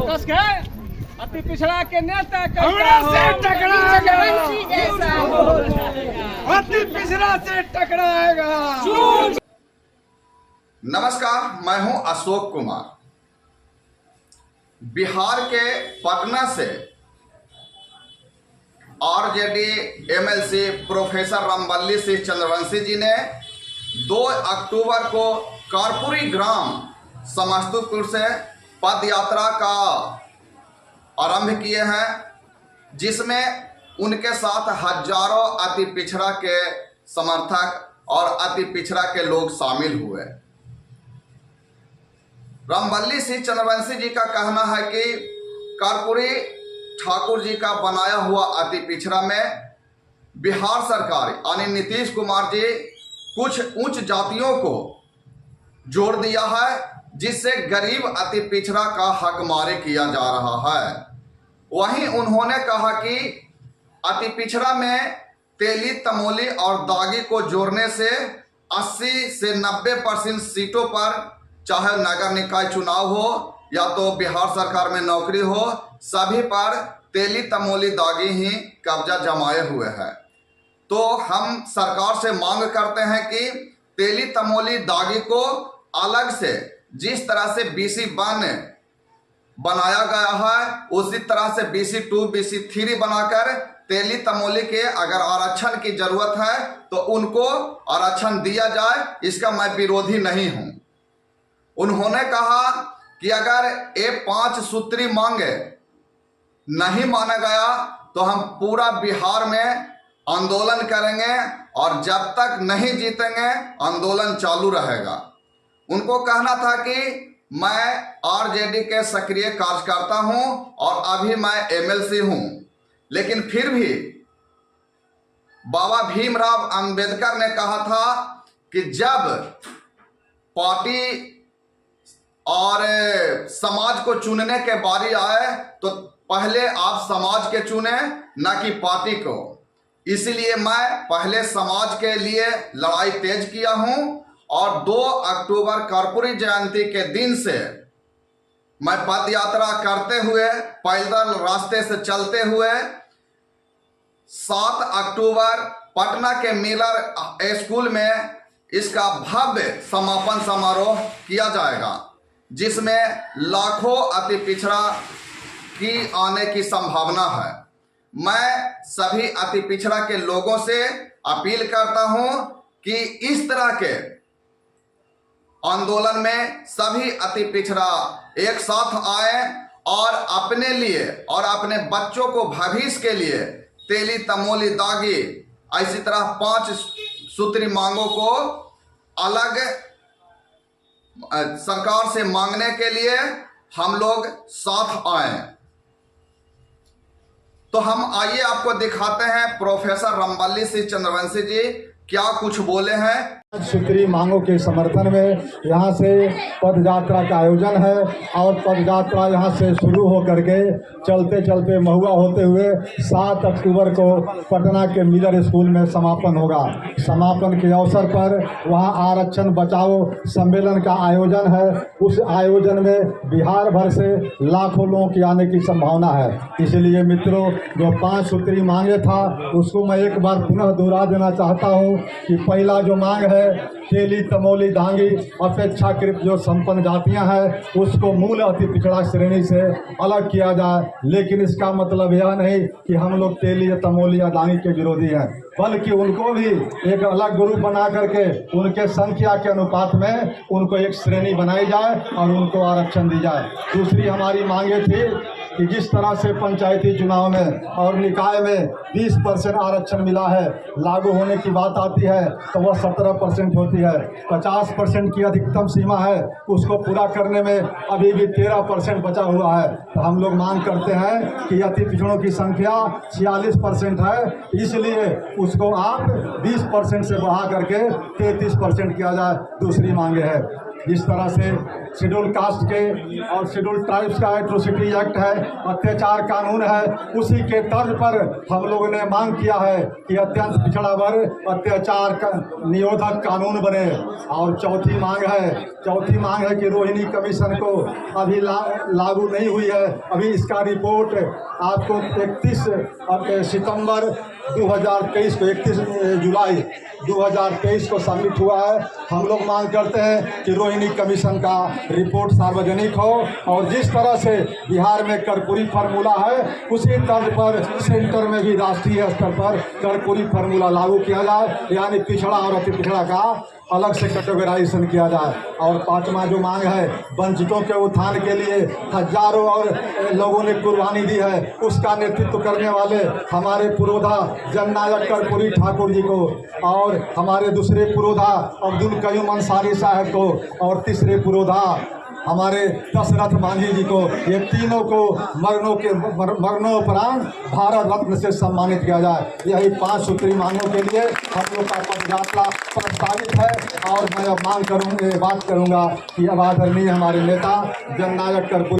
अति पिछड़ा के नेता से अति पिछड़ा से टकराएगा। नमस्कार, मैं हूं अशोक कुमार। बिहार के पटना से RJD MLC professor Ramballi Singh Chandravanshi ji ने 2 अक्टूबर को कर्पूरी ग्राम समस्तीपुर से पद यात्रा का आरंभ किए हैं, जिसमें उनके साथ हजारों अति पिछड़ा के समर्थक और अति पिछड़ा के लोग शामिल हुए। रामबल्ली सिंह चंद्रवंशी जी का कहना है कि कर्पूरी ठाकुर जी का बनाया हुआ अति पिछड़ा में बिहार सरकार यानी नीतीश कुमार जी कुछ उच्च जातियों को जोड़ दिया है, जिससे गरीब अति पिछड़ा का हकमारे किया जा रहा है। वहीं उन्होंने कहा कि अति पिछड़ा में तेली, तमोली और दागी को जोड़ने से 80 से 90% सीटों पर, चाहे नगर निकाय चुनाव हो या तो बिहार सरकार में नौकरी हो, सभी पर तेली, तमोली, दागी ही कब्जा जमाए हुए है। तो हम सरकार से मांग करते हैं कि तेली, तमोली, दागी को अलग से जिस तरह से BC1 बनाया गया है, उसी तरह से BC2, BC3 बनाकर तेली, तमोली के अगर आरक्षण की जरूरत है तो उनको आरक्षण दिया जाए। इसका मैं विरोधी नहीं हूं। उन्होंने कहा कि अगर ये 5 सूत्री मांग नहीं माना गया तो हम पूरा बिहार में आंदोलन करेंगे और जब तक नहीं जीतेंगे आंदोलन चालू रहेगा। उनको कहना था कि मैं आरजेडी के सक्रिय कार्यकर्ता हूं और अभी मैं एमएलसी हूं, लेकिन फिर भी बाबा भीमराव अंबेडकर ने कहा था कि जब पार्टी और समाज को चुनने के बारी आए तो पहले आप समाज के चुने, न कि पार्टी को। इसलिए मैं पहले समाज के लिए लड़ाई तेज किया हूं और 2 अक्टूबर कर्पूरी जयंती के दिन से मैं पद यात्रा करते हुए, पैदल रास्ते से चलते हुए 7 अक्टूबर पटना के मिलर स्कूल में इसका भव्य समापन समारोह किया जाएगा, जिसमें लाखों अति पिछड़ा की आने की संभावना है। मैं सभी अति पिछड़ा के लोगों से अपील करता हूं कि इस तरह के आंदोलन में सभी अति पिछड़ा एक साथ आए और अपने लिए और अपने बच्चों को भविष्य के लिए तेली, तमोली, दागी ऐसी तरह 5 सूत्री मांगों को अलग सरकार से मांगने के लिए हम लोग साथ आए। तो हम आइए आपको दिखाते हैं प्रोफेसर रामबल्ली सिंह चंद्रवंशी जी क्या कुछ बोले हैं। सूत्री मांगों के समर्थन में यहाँ से पद यात्रा का आयोजन है और पद यात्रा यहाँ से शुरू हो करके चलते चलते महुआ होते हुए 7 अक्टूबर को पटना के मिलर स्कूल में समापन होगा। समापन के अवसर पर वहाँ आरक्षण बचाओ सम्मेलन का आयोजन है। उस आयोजन में बिहार भर से लाखों लोगों की आने की संभावना है। इसलिए मित्रों, जो 5 सूत्री मांगे था उसको मैं एक बार पुनः दोहरा देना चाहता हूँ कि पहला जो मांग है तेली, तमोली, दांगी अपेक्षाकृत जो संपन्न जातियां हैं उसको मूल अति पिछड़ा श्रेणी से अलग किया जाए। लेकिन इसका मतलब यह नहीं कि हम लोग तेली, तमोली या दांगी के विरोधी हैं, बल्कि उनको भी एक अलग ग्रुप बना करके उनके संख्या के अनुपात में उनको एक श्रेणी बनाई जाए और उनको आरक्षण दी जाए। दूसरी हमारी मांगे थी कि जिस तरह से पंचायती चुनाव में और निकाय में 20% आरक्षण मिला है, लागू होने की बात आती है तो वह 17% होती है। 50% की अधिकतम सीमा है, उसको पूरा करने में अभी भी 13% बचा हुआ है। तो हम लोग मांग करते हैं कि अति पिछड़ों की संख्या 46% है, इसलिए उसको आप 20% से बढ़ा करके 33% किया जाए। दूसरी मांगे है जिस तरह से शेड्यूल कास्ट के और शेड्यूल ट्राइब्स का एट्रोसिटी एक्ट है, अत्याचार कानून है, उसी के तर्ज पर हम लोगों ने मांग किया है कि अत्यंत पिछड़ा वर्ग अत्याचार निरोधक कानून बने। और चौथी मांग है कि रोहिणी कमीशन को अभी लागू नहीं हुई है। अभी इसका रिपोर्ट आपको 31 सितंबर 2023 को 31 जुलाई 2023 को सबमिट हुआ है। हम लोग मांग करते हैं कि रोहिणी कमीशन का रिपोर्ट सार्वजनिक हो और जिस तरह से बिहार में कर्पूरी फार्मूला है उसी तर्ज पर सेंटर में भी राष्ट्रीय स्तर पर कर्पूरी फार्मूला लागू किया जाए, यानी पिछड़ा और अति पिछड़ा का अलग से कैटेगराइजेशन किया जाए। और पांचवा जो मांग है, वंचितों के उत्थान के लिए हजारों और लोगों ने कुर्बानी दी है, उसका नेतृत्व करने वाले हमारे पुरोधा जननायक कर्पूरी ठाकुर जी को और हमारे दूसरे पुरोधा अब्दुल कयूम अंसारी साहब को और तीसरे पुरोधा हमारे दशरथ मांझी जी को, ये तीनों को मरणोपरांत भारत रत्न से सम्मानित किया जाए। यही 5 सूत्री मांगों के लिए हम लोग का पदयात्रा प्रस्तावित है। और मैं अब बात करूंगा कि अब आदरणीय हमारे नेता जननायक कर्पूरी